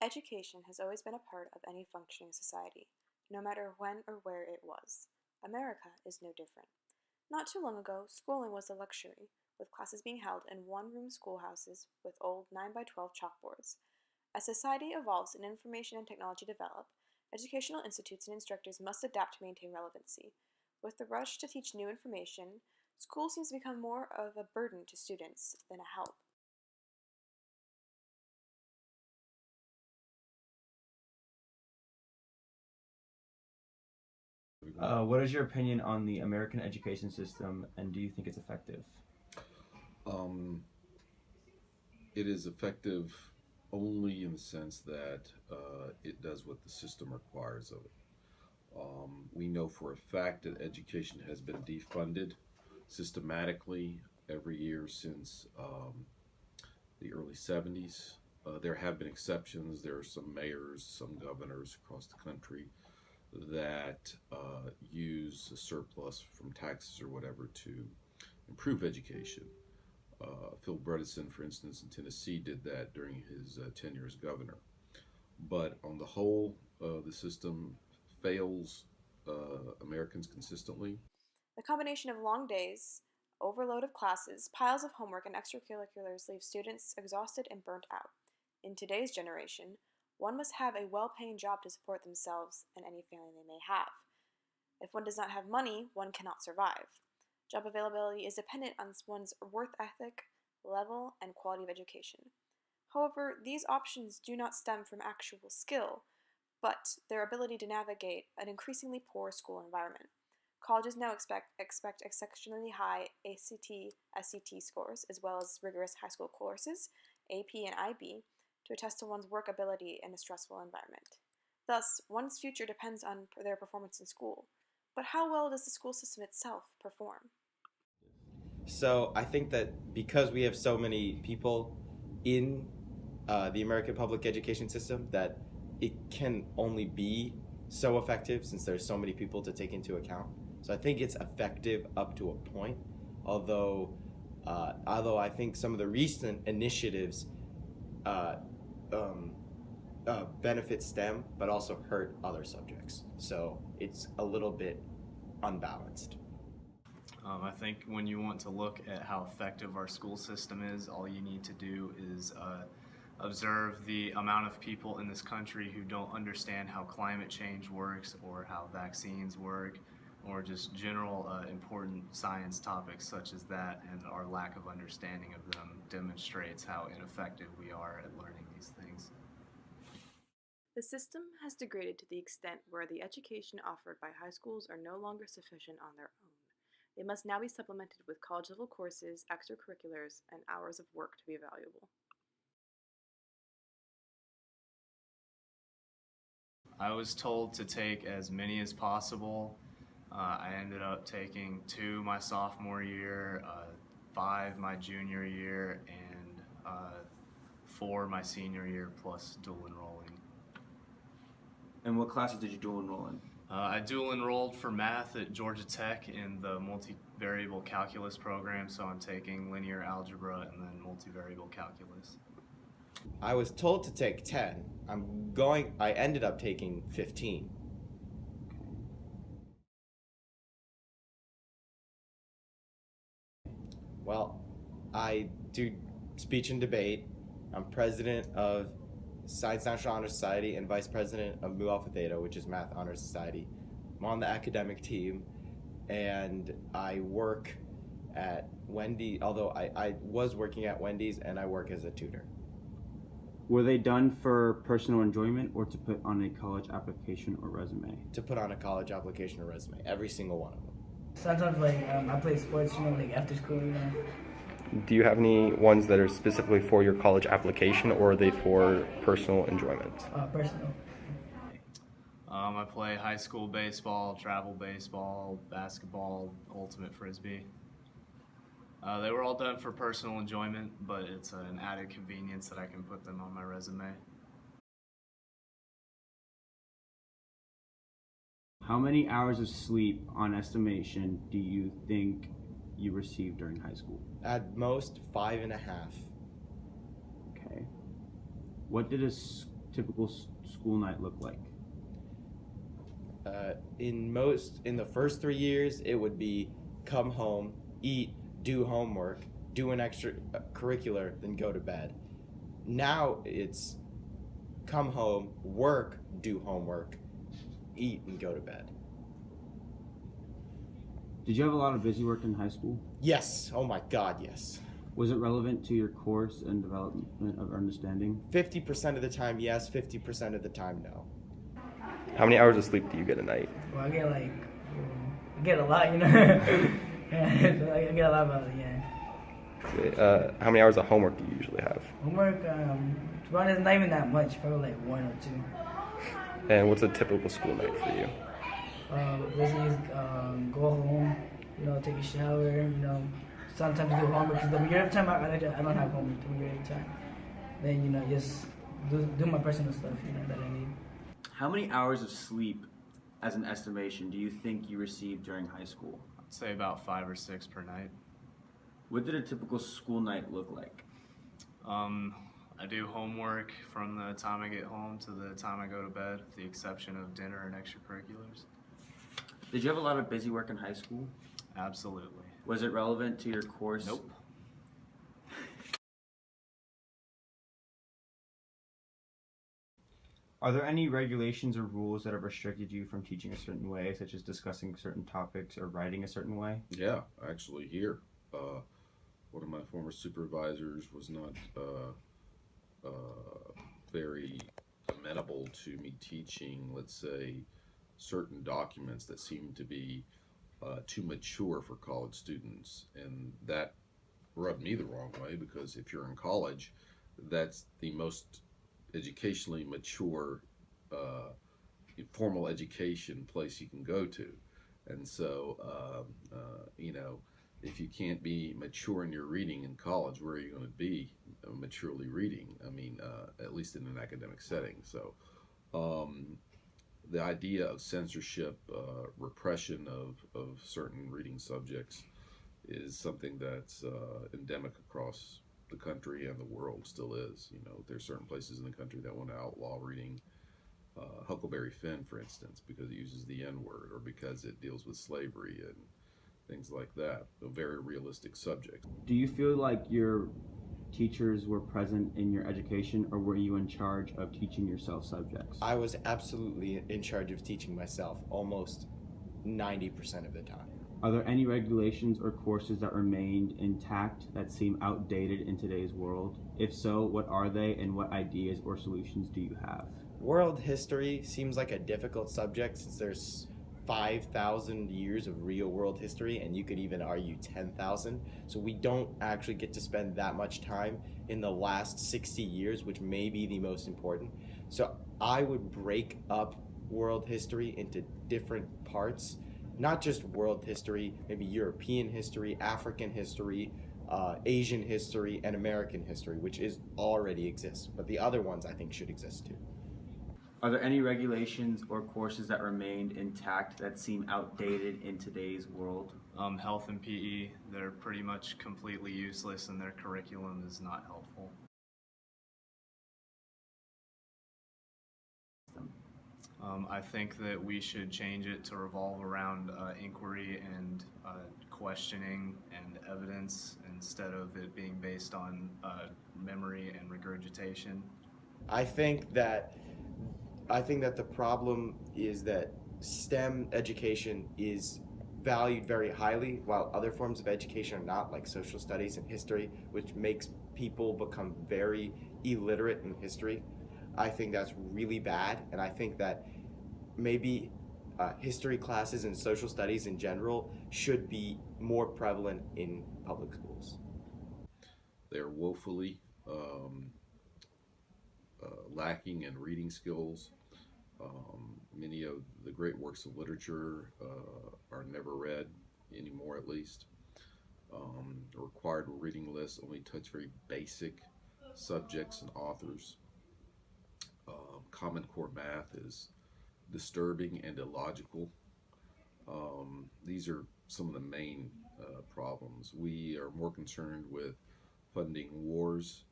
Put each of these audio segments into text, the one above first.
Education has always been a part of any functioning society, no matter when or where it was. America is no different. Not too long ago, schooling was a luxury, with classes being held in one-room schoolhouses with old 9 by 12 chalkboards. As society evolves and information and technology develop, educational institutes and instructors must adapt to maintain relevancy. With the rush to teach new information, school seems to become more of a burden to students than a help. What is your opinion on the American education system, and do you think it's effective? Um, it is effective only in the sense that it does what the system requires of it. We know for a fact that education has been defunded systematically every year since the early 70s. There have been exceptions. There are some mayors, some governors across the country that use a surplus from taxes or whatever to improve education. Phil Bredesen, for instance, in Tennessee, did that during his tenure as governor. But on the whole, the system fails Americans consistently. The combination of long days, overload of classes, piles of homework, and extracurriculars leave students exhausted and burnt out. In today's generation, one must have a well paying job to support themselves and any family they may have. If one does not have money, one cannot survive. Job availability is dependent on one's work ethic, level, and quality of education. However, these options do not stem from actual skill, but their ability to navigate an increasingly poor school environment. Colleges now expect exceptionally high ACT, SCT scores, as well as rigorous high school courses, AP and IB, to attest to one's work ability in a stressful environment. Thus, one's future depends on their performance in school. But how well does the school system itself perform? So I think that because we have so many people in the American public education system, that it can only be so effective since there's so many people to take into account. So I think it's effective up to a point, although I think some of the recent initiatives uh, um, benefit STEM, but also hurt other subjects. So it's a little bit unbalanced. I think when you want to look at how effective our school system is, all you need to do is observe the amount of people in this country who don't understand how climate change works or how vaccines work or just general important science topics such as that, and our lack of understanding of them demonstrates how ineffective we are at learning these things. The system has degraded to the extent where the education offered by high schools are no longer sufficient on their own. They must now be supplemented with college level courses, extracurriculars, and hours of work to be valuable. I was told to take as many as possible. I ended up taking 2 my sophomore year, 5 my junior year, and 4 my senior year, plus dual enrolling. And what classes did you dual enroll in? I dual enrolled for math at Georgia Tech in the multivariable calculus program, so I'm taking linear algebra and then multivariable calculus. I was told to take 10. I ended up taking 15. Well, I do speech and debate. I'm president of Science National Honor Society and vice president of Mu Alpha Theta, which is Math Honor Society. I'm on the academic team, and I work at Wendy, although I was working at Wendy's, and I work as a tutor. Were they done for personal enjoyment or to put on a college application or resume? To put on a college application or resume, every single one of them. Sometimes, I play sports, like after school. Do you have any ones that are specifically for your college application, or are they for personal enjoyment? Personal. I play high school baseball, travel baseball, basketball, ultimate frisbee. They were all done for personal enjoyment, but it's an added convenience that I can put them on my resume. How many hours of sleep on estimation do you think you received during high school? At most 5.5. Okay. What did a typical school night look like? In the first 3 years, it would be come home, eat, do homework, do an extra curricular, then go to bed. Now it's come home, work, do homework, eat, and go to bed. Did you have a lot of busy work in high school? Yes. Oh my God, yes. Was it relevant to your course and development of understanding? 50% of the time, yes. 50% of the time, no. How many hours of sleep do you get a night? Well, I get like, I get a lot, you know. Yeah, I get a lot of yeah. How many hours of homework do you usually have? Homework, to be honest, not even that much. Probably like 1 or 2. And what's a typical school night for you? Basically, go home, you know, take a shower, you know, sometimes do homework. Because the majority of the time I don't have homework the majority of the time. Then, you know, just do my personal stuff, you know, that I need. How many hours of sleep, as an estimation, do you think you received during high school? I'd say about 5 or 6 per night. What did a typical school night look like? I do homework from the time I get home to the time I go to bed, with the exception of dinner and extracurriculars. Did you have a lot of busy work in high school? Absolutely. Was it relevant to your course? Nope. Are there any regulations or rules that have restricted you from teaching a certain way, such as discussing certain topics or writing a certain way? Yeah, actually here. One of my former supervisors was not very amenable to me teaching, let's say, certain documents that seemed to be too mature for college students. And that rubbed me the wrong way, because if you're in college, that's the most educationally mature formal education place you can go to. And so, you know, if you can't be mature in your reading in college, where are you going to be maturely reading? I mean, at least in an academic setting. So the idea of censorship, repression of certain reading subjects is something that's endemic across the country and the world, still is. You know, there's certain places in the country that want to outlaw reading Huckleberry Finn, for instance, because it uses the N-word, or because it deals with slavery and things like that. A very realistic subject. Do you feel like your teachers were present in your education, or were you in charge of teaching yourself subjects? I was absolutely in charge of teaching myself almost 90% of the time. Are there any regulations or courses that remained intact that seem outdated in today's world? If so, what are they, and what ideas or solutions do you have? World history seems like a difficult subject, since there's 5,000 years of real world history, and you could even argue 10,000. So we don't actually get to spend that much time in the last 60 years, which may be the most important. So I would break up world history into different parts, not just world history, maybe European history, African history, Asian history, and American history, which already exists. But the other ones I think should exist too. Are there any regulations or courses that remained intact that seem outdated in today's world? Health and PE, they're pretty much completely useless, and their curriculum is not helpful. I think that we should change it to revolve around inquiry and questioning and evidence, instead of it being based on memory and regurgitation. I think that the problem is that STEM education is valued very highly, while other forms of education are not, like social studies and history, which makes people become very illiterate in history. I think that's really bad, and I think that maybe history classes and social studies in general should be more prevalent in public schools. They're woefully lacking in reading skills. Many of the great works of literature are never read anymore, at least. The required reading lists only touch very basic subjects and authors. Common Core math is disturbing and illogical. These are some of the main problems. We are more concerned with funding wars,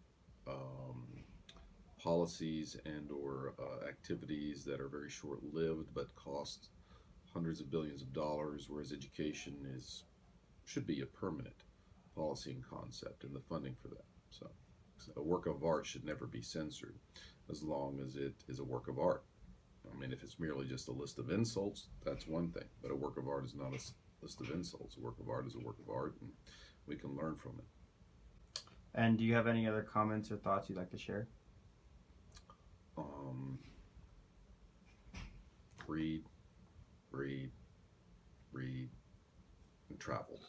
policies and or activities that are very short-lived but cost hundreds of billions of dollars, whereas education should be a permanent policy and concept, and the funding for that. So a work of art should never be censored as long as it is a work of art. I mean, if it's merely just a list of insults, that's one thing, but a work of art is not a list of insults. A work of art is a work of art, and we can learn from it. And do you have any other comments or thoughts you'd like to share? Read, read, read, and travel.